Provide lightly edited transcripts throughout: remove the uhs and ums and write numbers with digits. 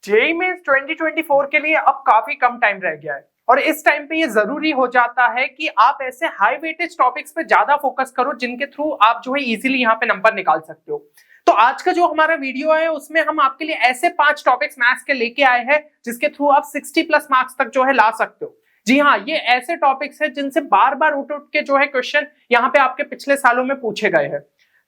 JEE mains 2024 के लिए अब काफी कम टाइम रह गया है और इस टाइम पे ये जरूरी हो जाता है कि आप ऐसे हाई वेटेज टॉपिक्स पे ज्यादा फोकस करो जिनके थ्रू आप जो है इजीली यहाँ पे नंबर निकाल सकते हो। तो आज का जो हमारा वीडियो है उसमें हम आपके लिए ऐसे 5 टॉपिक्स मैथ्स के लेके आए हैं जिसके थ्रू आप 60 प्लस मार्क्स तक जो है ला सकते हो। जी हाँ, ये ऐसे टॉपिक्स है जिनसे बार बार उठ उठ के जो है क्वेश्चन यहाँ पे आपके पिछले सालों में पूछे गए हैं।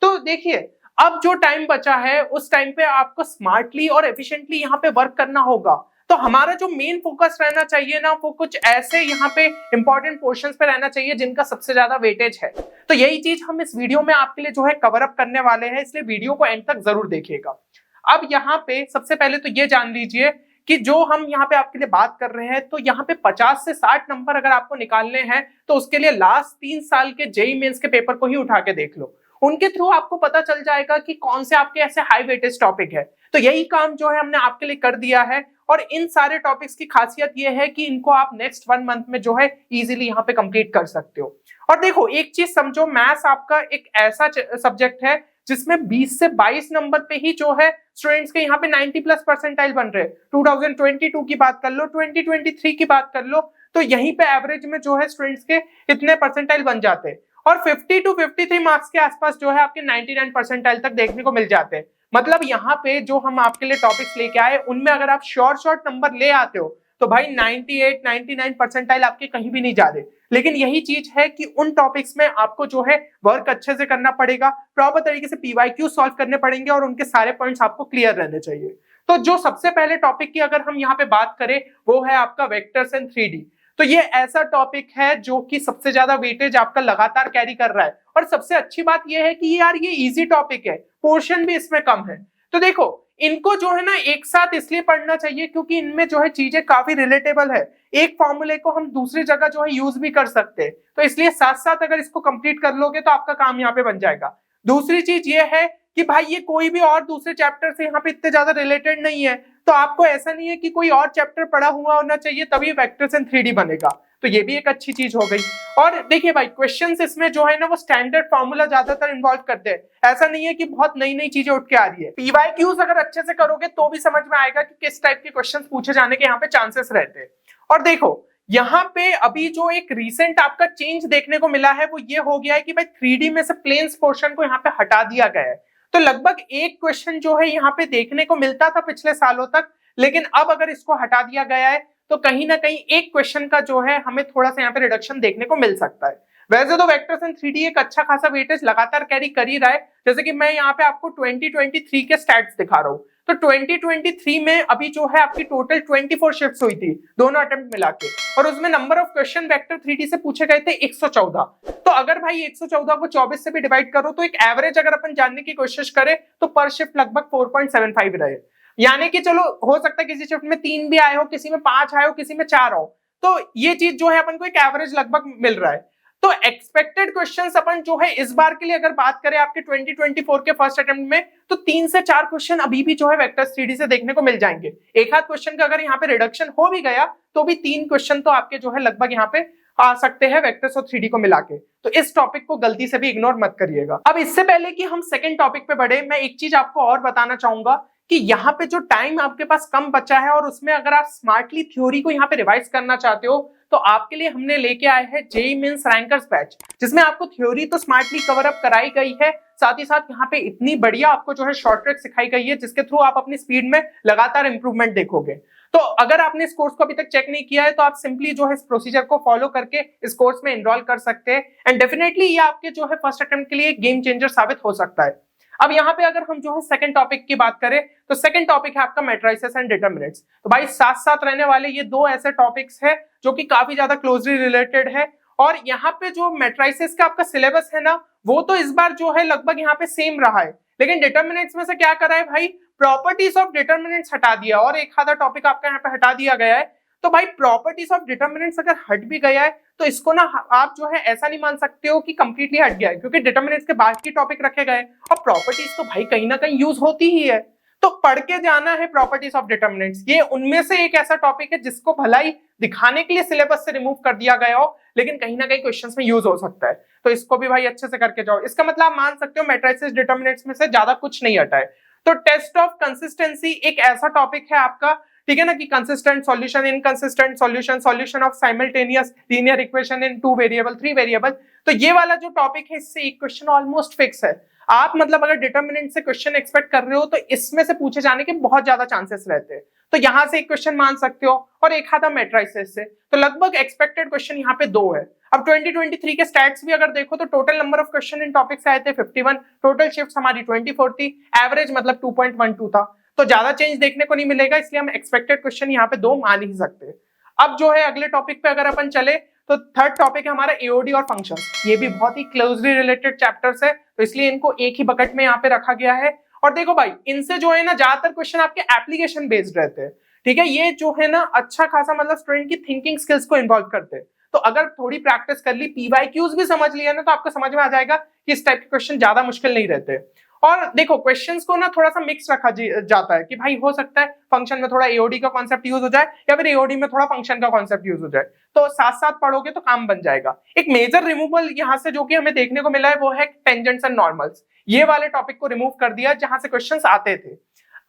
तो देखिए, अब जो टाइम बचा है उस टाइम पे आपको स्मार्टली और एफिशिएंटली यहाँ पे वर्क करना होगा। तो हमारा जो मेन फोकस रहना चाहिए ना, वो कुछ ऐसे यहाँ पे इंपॉर्टेंट पोर्शंस पे रहना चाहिए जिनका सबसे ज्यादा वेटेज है। तो यही चीज हम इस वीडियो में आपके लिए जो है कवर अप करने वाले हैं, इसलिए वीडियो को एंड तक जरूर देखिएगा। अब यहाँ पे सबसे पहले तो ये जान लीजिए कि जो हम यहाँ पे आपके लिए बात कर रहे हैं, तो यहाँ पे 50 से 60 नंबर अगर आपको निकालने हैं तो उसके लिए लास्ट 3 साल के जेईई मेंस के पेपर को ही उठा के देख लो। उनके थ्रू आपको पता चल जाएगा कि कौन से आपके ऐसे हाई वेटेज टॉपिक है। तो यही काम जो है हमने आपके लिए कर दिया है और इन सारे टॉपिक्स की खासियत ये है कि इनको आप नेक्स्ट 1 मंथ में जो है इजीली यहाँ पे कंप्लीट कर सकते हो। और देखो, एक चीज समझो, मैथ्स आपका एक ऐसा सब्जेक्ट है जिसमें 20 से 22 नंबर पे ही जो है स्टूडेंट्स के यहाँ पे 90 प्लस परसेंटाइल बन रहे हैं। 2022 की बात कर लो, 2023 की बात कर लो, तो यहीं पे एवरेज में जो है स्टूडेंट्स के इतने परसेंटाइल बन जाते हैं और 50 टू 53 मार्क्स के आसपास जो है आपके 99 परसेंटाइल तक देखने को मिल जाते हैं। मतलब यहाँ पे जो हम आपके लिए टॉपिक्स लेके आए उनमें अगर आप शॉर्ट नंबर ले आते हो तो भाई 98 99 परसेंटाइल आपके कहीं भी नहीं जा रहे। लेकिन यही चीज है कि उन टॉपिक्स में आपको जो है वर्क अच्छे से करना पड़ेगा, प्रॉपर तरीके से पीवाईक्यू सॉल्व करने पड़ेंगे और उनके सारे पॉइंट्स आपको क्लियर रहने चाहिए। तो जो सबसे पहले टॉपिक की अगर हम यहाँ पे बात करें वो है आपका वेक्टर्स एंड 3D। तो ये ऐसा टॉपिक है जो कि सबसे ज्यादा वेटेज आपका लगातार कैरी कर रहा है और सबसे अच्छी बात ये है कि यार ये इजी टॉपिक है, पोर्शन भी इसमें कम है। तो देखो, इनको जो है ना एक साथ इसलिए पढ़ना चाहिए क्योंकि इनमें जो है चीजें काफी रिलेटेबल है। एक फॉर्मूले को हम दूसरी जगह जो है यूज भी कर सकते हैं, तो इसलिए साथ साथ अगर इसको कंप्लीट कर लोगे तो आपका काम यहाँ पे बन जाएगा। दूसरी चीज ये है कि भाई ये कोई भी और दूसरे चैप्टर से यहाँ पे इतने ज्यादा रिलेटेड नहीं है, तो आपको ऐसा नहीं है कि कोई और चैप्टर पढ़ा हुआ होना चाहिए तभी वेक्टर्स एंड 3D बनेगा। तो ये भी एक अच्छी चीज हो गई। और देखिए भाई, क्वेश्चंस इसमें जो है ना वो स्टैंडर्ड फॉर्मूला ज्यादातर इन्वॉल्व करते हैं, ऐसा नहीं है कि बहुत नई नई चीजें उठ के आ रही है। पीवाईक्यूज अगर अच्छे से करोगे तो भी समझ में आएगा कि किस टाइप के क्वेश्चंस पूछे जाने के यहाँ पे चांसेस रहते हैं। और देखो, यहाँ पे अभी जो एक रीसेंट आपका चेंज देखने को मिला है वो ये हो गया है कि भाई 3D में से प्लेन्स पोर्शन को यहाँ पे हटा दिया गया है। तो लगभग एक क्वेश्चन जो है यहाँ पे देखने को मिलता था पिछले सालों तक, लेकिन अब अगर इसको हटा दिया गया है तो कहीं ना कहीं एक क्वेश्चन का जो है हमें थोड़ा सा यहाँ पे रिडक्शन देखने को मिल सकता है। वैसे तो वेक्टर्स एंड 3D एक अच्छा खासा वेटेज लगातार कैरी कर ही रहा है। जैसे कि मैं यहाँ पे आपको 2023 के स्टैट्स दिखा रहा हूँ, तो 2023 में अभी जो है आपकी टोटल 24 शिफ्ट्स हुई थी दोनों अटेम्प्ट मिला के, और उसमें number of question vector 3D से पूछे गए थे 114। तो अगर भाई 114 को 24 से भी डिवाइड करो तो एक एवरेज अगर अपन जानने की कोशिश करें तो पर शिफ्ट लगभग 4.75 रहे। यानी कि चलो, हो सकता है किसी शिफ्ट में 3 भी आए हो, किसी में 5 आए हो, किसी में 4 हो, तो ये चीज जो है अपन को एक एवरेज लगभग मिल रहा है। तो एक्सपेक्टेड क्वेश्चंस अपन जो है इस बार के लिए अगर बात करें आपके 2024 के फर्स्ट अटेम्प्ट में, तो 3 से 4 क्वेश्चन अभी भी जो है वेक्टर्स 3D से देखने को मिल जाएंगे। एक आध क्वेश्चन का अगर यहाँ पे रिडक्शन हो भी गया तो भी 3 क्वेश्चन तो आपके जो है लगभग यहाँ पे आ सकते हैं वेक्टर्स और 3D को मिला के। तो इस टॉपिक को गलती से भी इग्नोर मत करिएगा। अब इससे पहले कि हम सेकंड टॉपिक पे बढ़े, मैं एक चीज आपको और बताना चाहूंगा कि यहाँ पे जो टाइम आपके पास कम बचा है और उसमें अगर आप स्मार्टली थ्योरी को यहाँ पे रिवाइज करना चाहते हो तो आपके लिए हमने लेके आए हैं जेईई मेंस रैंकर्स बैच, जिसमें आपको थ्योरी तो स्मार्टली कवर अप कराई गई है, साथ ही साथ यहाँ पे इतनी बढ़िया आपको जो है शॉर्ट ट्रिक सिखाई गई है जिसके थ्रू आप अपनी स्पीड में लगातार इंप्रूवमेंट देखोगे। तो अगर आपने इस कोर्स को अभी तक चेक नहीं किया है तो आप सिंपली जो है इस प्रोसीजर को फॉलो करके इस कोर्स में एनरोल कर सकते हैं एंड डेफिनेटली ये आपके जो है फर्स्ट अटेम्प्ट के लिए गेम चेंजर साबित हो सकता है। अब यहाँ पे अगर हम जो है सेकंड टॉपिक की बात करें तो सेकंड टॉपिक है आपका मैट्रिसेस एंड डिटरमिनेंट्स। तो भाई साथ साथ रहने वाले ये दो ऐसे टॉपिक्स है जो कि काफी ज्यादा क्लोजली रिलेटेड है। और यहाँ पे जो मैट्रिसेस का आपका सिलेबस है ना, वो तो इस बार जो है लगभग यहाँ पे सेम रहा है, लेकिन डिटरमिनेंट्स में से क्या करा है भाई, प्रॉपर्टीज ऑफ डिटरमिनेंट्स हटा दिया और एक आधा टॉपिक आपका यहाँ पे हटा दिया गया है। तो भाई प्रॉपर्टीज ऑफ डिटरमिनेंट्स अगर हट भी गया है तो इसको ना आप जो है ऐसा नहीं मान सकते हो कि कंप्लीटली हट गया है, क्योंकि डिटरमिनेंट्स के बाकी टॉपिक रखे गए और प्रॉपर्टीज तो भाई कहीं ना कहीं यूज होती ही है। तो पढ़ के जाना है प्रॉपर्टीज ऑफ डिटरमिनेंट्स, ये उनमें से एक ऐसा टॉपिक है जिसको भलाई दिखाने के लिए सिलेबस से रिमूव कर दिया गया हो, लेकिन कहीं ना कहीं क्वेश्चंस में यूज हो सकता है। तो इसको भी भाई अच्छे से करके जाओ। इसका मतलब आप मान सकते हो मैट्रिसेस डिटरमिनेंट्स में से ज्यादा कुछ नहीं हटा है। तो टेस्ट ऑफ कंसिस्टेंसी एक ऐसा टॉपिक है आपका, ठीक है ना, कि consistent solution, inconsistent solution, solution of simultaneous linear equation in 2 variable 3 variable. तो ये वाला जो टॉपिक है इससे एक क्वेश्चन ऑलमोस्ट फिक्स है। आप मतलब अगर डिटरमिनेंट से क्वेश्चन एक्सपेक्ट कर रहे हो तो इसमें से पूछे जाने के बहुत ज्यादा चांसेस रहते हैं। तो यहां से एक क्वेश्चन मान सकते हो और एक आता मैट्रिसेस से। तो लगभग एक्सपेक्टेड क्वेश्चन यहाँ पे 2 है। अब 2023 के स्टैट्स भी अगर देखो तो total number of question in topic से आए थे 51, टोटल शिफ्ट्स हमारी 24 थी, एवरेज मतलब 2.12 था। तो ज्यादा चेंज देखने को नहीं मिलेगा, इसलिए हम एक्सपेक्टेड क्वेश्चन यहाँ पे 2 मान ही सकते हैं। अब जो है अगले टॉपिक पे अगर अपन चले तो थर्ड टॉपिक है हमारा एओडी और फंक्शन। ये भी बहुत ही क्लोजली रिलेटेड चैप्टर्स है, तो इसलिए इनको एक ही बकेट में यहाँ पे रखा गया है। और देखो भाई, इनसे जो है ना ज्यादातर क्वेश्चन आपके एप्लीकेशन बेस्ड रहते हैं, ठीक है। ये जो है ना अच्छा खासा मतलब स्टूडेंट की थिंकिंग स्किल्स को इन्वॉल्व करते हैं। तो अगर थोड़ी प्रैक्टिस कर ली, पीवाईक्यूज भी समझ लिया ना, तो आपको समझ में आ जाएगा कि इस टाइप के क्वेश्चन ज्यादा मुश्किल नहीं रहते। और देखो क्वेश्चंस को ना थोड़ा सा मिक्स रखा जाता है कि भाई हो सकता है फंक्शन में थोड़ा एओडी का कॉन्सेप्ट यूज हो जाए या फिर एओडी में थोड़ा फंक्शन का कॉन्सेप्ट यूज हो जाए, तो साथ साथ पढ़ोगे तो काम बन जाएगा। एक मेजर रिमूवल यहाँ से जो कि हमें देखने को मिला है वो है टेंजेंट्स एंड नॉर्मल्स। ये वाले टॉपिक को रिमूव कर दिया जहां से क्वेश्चंस आते थे।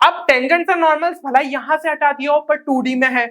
अब टेंजेंट्स एंड नॉर्मल्स भला यहां से हटा दिया हो पर 2D में है,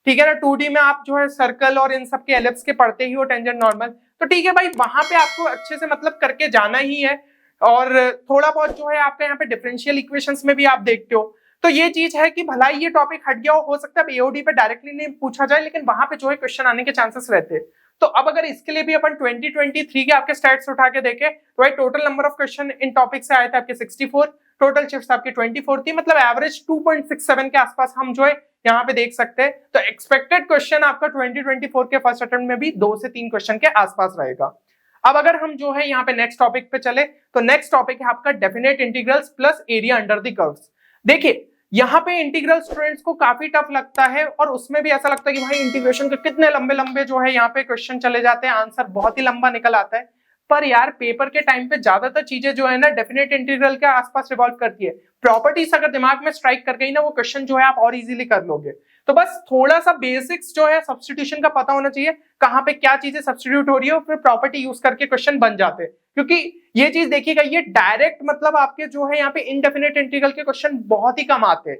ठीक है ना। 2D में आप जो है सर्कल और इन सब के एलिप्स के पढ़ते ही हो टेंजेंट नॉर्मल, तो ठीक है भाई, वहां पे आपको अच्छे से मतलब करके जाना ही है। और थोड़ा बहुत जो है आपका यहाँ पे डिफरेंशियल इक्वेशंस में भी आप देखते हो। तो ये चीज है कि भला ये टॉपिक हट गया हो सकता है एओडी पे डायरेक्टली नहीं पूछा जाए, लेकिन वहां पे जो है क्वेश्चन आने के चांसेस रहते हैं। तो अब अगर इसके लिए भी अपन 2023 के आपके स्टैट्स उठा के देखें तो भाई total number of question in topic से आए थे आपके 64, टोटल शिफ्ट्स आपके 24 थी, मतलब एवरेज 2.67 के आसपास हम जो है यहाँ पे देख सकते हैं। तो एक्सपेक्टेड क्वेश्चन आपका 2024 के फर्स्ट अटेम्प्ट में भी 2 से 3 क्वेश्चन के आसपास रहेगा। अब अगर हम जो है यहाँ पे नेक्स्ट टॉपिक पे चले तो नेक्स्ट टॉपिक है आपका definite integrals plus area under the curves. देखिए यहाँ पे इंटीग्रल स्टूडेंट्स को काफी टफ लगता है और उसमें भी ऐसा लगता है कि भाई इंटीग्रेशन के कितने लंबे लंबे जो है यहाँ पे क्वेश्चन चले जाते हैं, आंसर बहुत ही लंबा निकल आता है। पर यार पेपर के टाइम पे ज्यादातर चीजें जो है ना डेफिनेट इंटीग्रल के आसपास रिवॉल्व करती है। प्रॉपर्टीज अगर दिमाग में स्ट्राइक कर गई ना वो क्वेश्चन जो है आप और इजीली कर लोगे। तो बस थोड़ा सा बेसिक्स जो है सब्स्टिट्यूशन का पता होना चाहिए, कहाँ पे क्या चीजें सब्स्टिट्यूट हो रही है, फिर प्रॉपर्टी यूज करके क्वेश्चन बन जाते हैं। क्योंकि ये चीज देखिएगा, ये डायरेक्ट मतलब आपके जो है यहाँ पे इनडेफिनेट इंटीग्रल के क्वेश्चन बहुत ही कम आते हैं।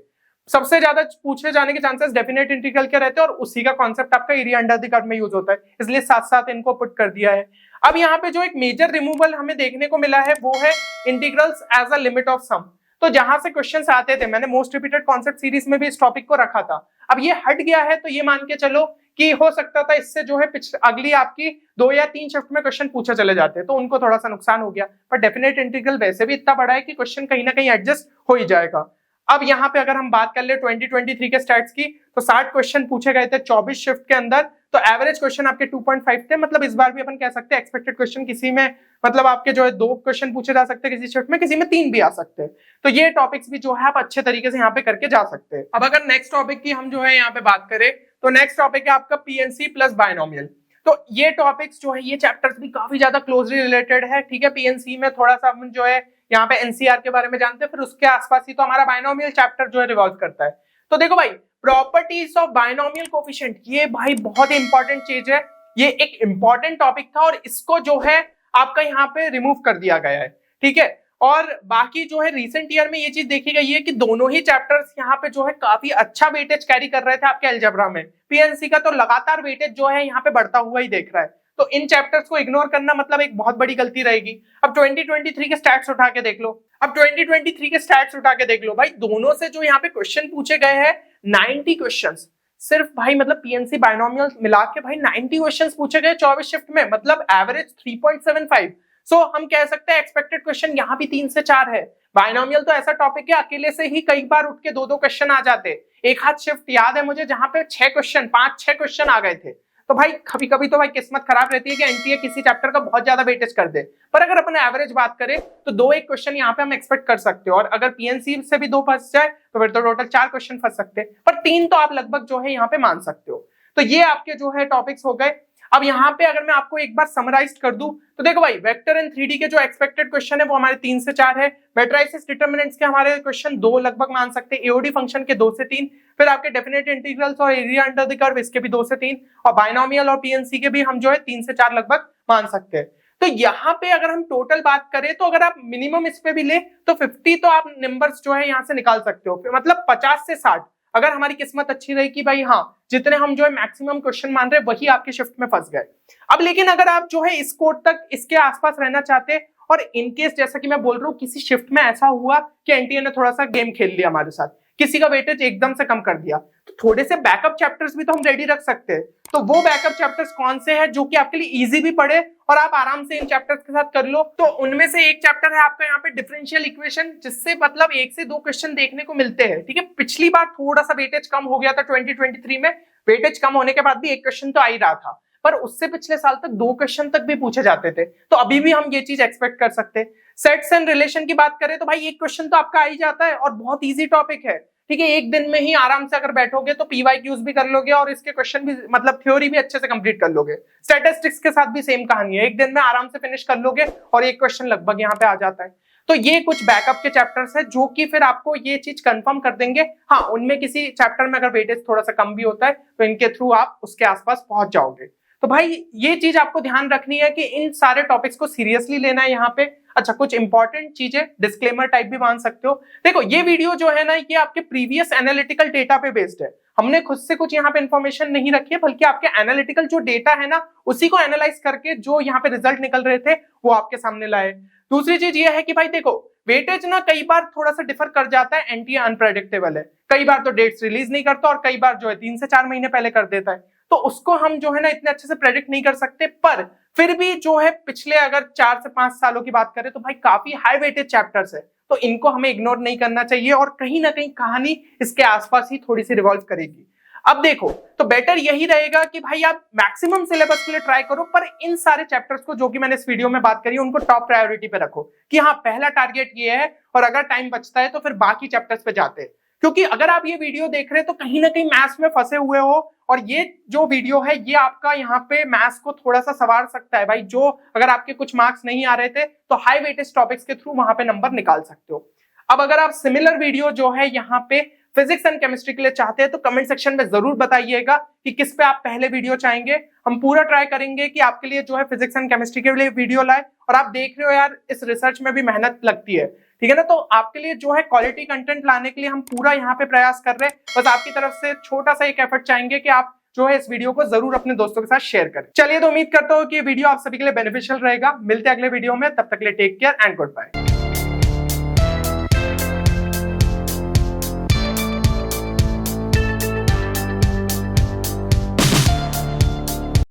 सबसे ज्यादा पूछे जाने के चांसेस डेफिनेट इंटीग्रल के रहते हैं और उसी का कॉन्सेप्ट आपका एरिया अंडर द कर्व में यूज होता है, इसलिए साथ साथ इनको पुट कर दिया है। अब यहाँ पे जो एक मेजर रिमूवल हमें देखने को मिला है वो है integrals as a limit of sum. तो जहां से क्वेश्चंस आते थे, मैंने मोस्ट रिपीटेड कॉन्सेप्ट सीरीज में भी इस टॉपिक को रखा था, अब ये हट गया है। तो ये मान के चलो कि हो सकता था इससे जो है अगली आपकी 2 या 3 शिफ्ट में क्वेश्चन पूछे चले जाते, तो उनको थोड़ा सा नुकसान हो गया। पर डेफिनेट इंटीग्रल वैसे भी इतना बड़ा है कि क्वेश्चन कहीं ना कहीं एडजस्ट हो ही जाएगा। अब यहाँ पे अगर हम बात कर ले 2023 के स्टैट्स की तो 60 क्वेश्चन पूछे गए थे 24 शिफ्ट के अंदर, तो एवरेज क्वेश्चन आपके 2.5 थे। मतलब इस बार भी अपन कह सकते हैं एक्सपेक्टेड क्वेश्चन किसी में मतलब आपके जो है 2 क्वेश्चन पूछे जा सकते हैं किसी शिफ्ट में, किसी में 3 भी आ सकते हैं। तो ये टॉपिक्स भी जो है आप अच्छे तरीके से यहाँ पे करके जा सकते हैं। अब अगर नेक्स्ट टॉपिक की हम जो है यहाँ पे बात करें तो नेक्स्ट टॉपिक है आपका पीएनसी प्लस बायनोमियल। तो ये टॉपिक्स जो है ये चैप्टर्स भी काफी ज्यादा क्लोजली रिलेटेड है, ठीक है। पीएनसी में थोड़ा सा हम जो है यहाँ पे एनसीआर के बारे में जानते हैं, फिर उसके आसपास ही तो हमारा बायनोमियल चैप्टर जो है रिवॉल्व करता है। तो देखो भाई, प्रॉपर्टीज ऑफ बायनोमियल कोफिशिएंट, ये भाई बहुत ही इंपॉर्टेंट चीज है। ये एक इंपॉर्टेंट टॉपिक था और इसको जो है आपका यहाँ पे रिमूव कर दिया गया है, ठीक है। और बाकी जो है रिसेंट ईयर में ये चीज देखी गई है कि दोनों ही चैप्टर्स यहाँ पे जो है काफी अच्छा वेटेज कैरी कर रहे थे आपके अलजेब्रा में। पीएनसी का तो लगातार वेटेज जो है यहाँ पे बढ़ता हुआ ही देख रहा है, तो इन चैप्टर्स को इग्नोर करना मतलब एक बहुत बड़ी गलती रहेगी। अब 2023 के स्टैट्स उठा के देख लो, अब 2023 के स्टैट्स उठा के देख लो भाई, दोनों से जो यहाँ पे क्वेश्चन पूछे गए हैं 90 क्वेश्चंस सिर्फ भाई, मतलब पीएनसी बायनोमियल मिला के भाई 90 क्वेश्चंस पूछे गए 24 शिफ्ट में, मतलब एवरेज 3.75। सो हम कह सकते हैं एक्सपेक्टेड क्वेश्चन यहाँ भी 3 से 4 है। बायनोमियल तो ऐसा टॉपिक है अकेले से ही कई बार उठ के 2-2 क्वेश्चन आ जाते। एक हाथ शिफ्ट याद है मुझे जहां पे 6 क्वेश्चन 5-6 क्वेश्चन आ गए थे। तो भाई कभी कभी तो भाई किस्मत खराब रहती है कि एनटीए किसी चैप्टर का बहुत ज्यादा वेटेज कर दे, पर अगर अपन एवरेज बात करें तो 2-1 क्वेश्चन यहाँ पे हम एक्सपेक्ट कर सकते हो। और अगर पीएनसी से भी 2 फंस जाए तो फिर तो टोटल 4 क्वेश्चन फंस सकते हैं, पर 3 तो आप लगभग जो है यहाँ पे मान सकते हो। तो ये आपके जो है टॉपिक्स हो गए। अब यहाँ पे अगर मैं आपको एक बार समराइज कर दूं तो देखो भाई, वेक्टर एंड 3D के जो एक्सपेक्टेड क्वेश्चन है वो हमारे 3 से 4 है। मैट्रिसेस डिटरमिनेंट्स के हमारे क्वेश्चन 2 लगभग मान सकते हैं, एओडी फंक्शन के 2 से 3, फिर आपके डेफिनेट इंटीग्रल्स और एरिया अंडर द कर्व इसके भी 2 से 3, और बायनोमियल और पीएनसी के भी हम जो है 3 से 4 लगभग मान सकते हैं। तो यहाँ पे अगर हम टोटल बात करें तो अगर आप मिनिमम इस पे भी ले तो 50 तो आप नंबर्स जो है यहाँ से निकाल सकते हो, मतलब 50 से 60 अगर हमारी किस्मत अच्छी रही कि भाई हाँ जितने हम जो है मैक्सिमम क्वेश्चन मान रहे वही आपके शिफ्ट में फंस गए। अब लेकिन अगर आप जो है इस कोड तक इसके आसपास रहना चाहते और इनकेस जैसा कि मैं बोल रहा हूँ किसी शिफ्ट में ऐसा हुआ कि एनटीए ने थोड़ा सा गेम खेल लिया हमारे साथ, किसी का वेटेज एकदम से कम कर दिया, तो थोड़े से बैकअप चैप्टर्स भी तो हम रेडी रख सकते हैं। तो वो बैकअप चैप्टर्स कौन से हैं जो कि आपके लिए इजी भी पड़े और आप आराम से इन चैप्टर्स के साथ कर लो। तो उनमें से एक चैप्टर है आपका यहाँ पे डिफरेंशियल इक्वेशन, जिससे मतलब 1 से 2 क्वेश्चन देखने को मिलते हैं। ठीक है, पिछली बार थोड़ा सा वेटेज कम हो गया था 2023 में, वेटेज कम होने के बाद भी एक क्वेश्चन तो आ ही रहा था, पर उससे पिछले साल तक 2 क्वेश्चन तक भी पूछे जाते थे, तो अभी भी हम ये चीज एक्सपेक्ट कर सकते हैं। सेट्स एंड रिलेशन की बात करें तो भाई एक क्वेश्चन तो आपका आ ही जाता है और बहुत इजी टॉपिक है। ठीक है, एक दिन में ही आराम से अगर बैठोगे तो पीवाईक्यूज भी कर लोगे और इसके क्वेश्चन भी मतलब थ्योरी भी अच्छे से कंप्लीट कर लोगे। स्टैटिस्टिक्स के साथ भी सेम कहानी है, एक दिन में आराम से फिनिश कर लोगे और एक क्वेश्चन लगभग यहाँ पे आ जाता है। तो ये कुछ बैकअप के चैप्टर्स है जो कि फिर आपको ये चीज कंफर्म कर देंगे। हाँ, उनमें किसी चैप्टर में अगर वेटेज थोड़ा सा कम भी होता है तो इनके थ्रू आप उसके आसपास पहुंच जाओगे। तो भाई ये चीज आपको ध्यान रखनी है कि इन सारे टॉपिक्स को सीरियसली लेना है यहाँ पे। अच्छा, कुछ इंपॉर्टेंट चीजें डिस्क्लेमर टाइप भी मान सकते हो। देखो ये वीडियो जो है ना ये आपके प्रीवियस एनालिटिकल डेटा पे बेस्ड है, हमने खुद से कुछ यहाँ पे इंफॉर्मेशन नहीं रखी है, बल्कि आपके एनालिटिकल जो डेटा है ना उसी को एनालाइज करके जो यहाँ पे रिजल्ट निकल रहे थे वो आपके सामने लाए। दूसरी चीज ये है कि भाई देखो वेटेज ना कई बार थोड़ा सा डिफर कर जाता है, एनटीए अनप्रेडिक्टेबल है, कई बार तो डेट्स रिलीज नहीं करता और कई बार जो है 3 से 4 महीने पहले कर देता है, तो उसको हम जो है ना इतने अच्छे से प्रेडिक्ट नहीं कर सकते। पर फिर भी जो है पिछले अगर 4 से 5 सालों की बात करें तो भाई काफी हाई वेटेज चैप्टर्स है, तो इनको हमें इग्नोर नहीं करना चाहिए और कहीं ना कहीं कहानी इसके आसपास ही थोड़ी सी रिवॉल्व करेगी। अब देखो तो बेटर यही रहेगा कि भाई आप मैक्सिमम सिलेबस के लिए ट्राई करो, पर इन सारे चैप्टर्स को जो कि मैंने इस वीडियो में बात करी उनको टॉप प्रायोरिटी पे रखो कि हाँ पहला टारगेट ये है और अगर टाइम बचता है तो फिर बाकी चैप्टर्स पे जाते हैं। क्योंकि अगर आप ये वीडियो देख रहे हैं तो कहीं ना कहीं मैथ्स में फंसे हुए हो और ये जो वीडियो है ये आपका यहाँ पे मैथ्स को थोड़ा सा संवार सकता है भाई, जो अगर आपके कुछ मार्क्स नहीं आ रहे थे तो हाई वेटेज टॉपिक्स के थ्रू वहां पे नंबर निकाल सकते हो। अब अगर आप सिमिलर वीडियो जो है यहाँ पे फिजिक्स एंड केमिस्ट्री के लिए चाहते हैं तो कमेंट सेक्शन में जरूर बताइएगा कि किस पे आप पहले वीडियो चाहेंगे। हम पूरा ट्राई करेंगे कि आपके लिए जो है फिजिक्स एंड केमिस्ट्री के लिए वीडियो लाए। और आप देख रहे हो यार इस रिसर्च में भी मेहनत लगती है, ठीक है ना, तो आपके लिए जो है क्वालिटी कंटेंट लाने के लिए हम पूरा यहाँ पे प्रयास कर रहे हैं। बस आपकी तरफ से छोटा सा एक एफर्ट चाहेंगे कि आप जो है इस वीडियो को जरूर अपने दोस्तों के साथ शेयर करें। चलिए, तो उम्मीद करता हूँ कि ये वीडियो आप सभी के लिए बेनिफिशियल रहेगा। मिलते हैं अगले वीडियो में, तब तक के लिए take care and good bye.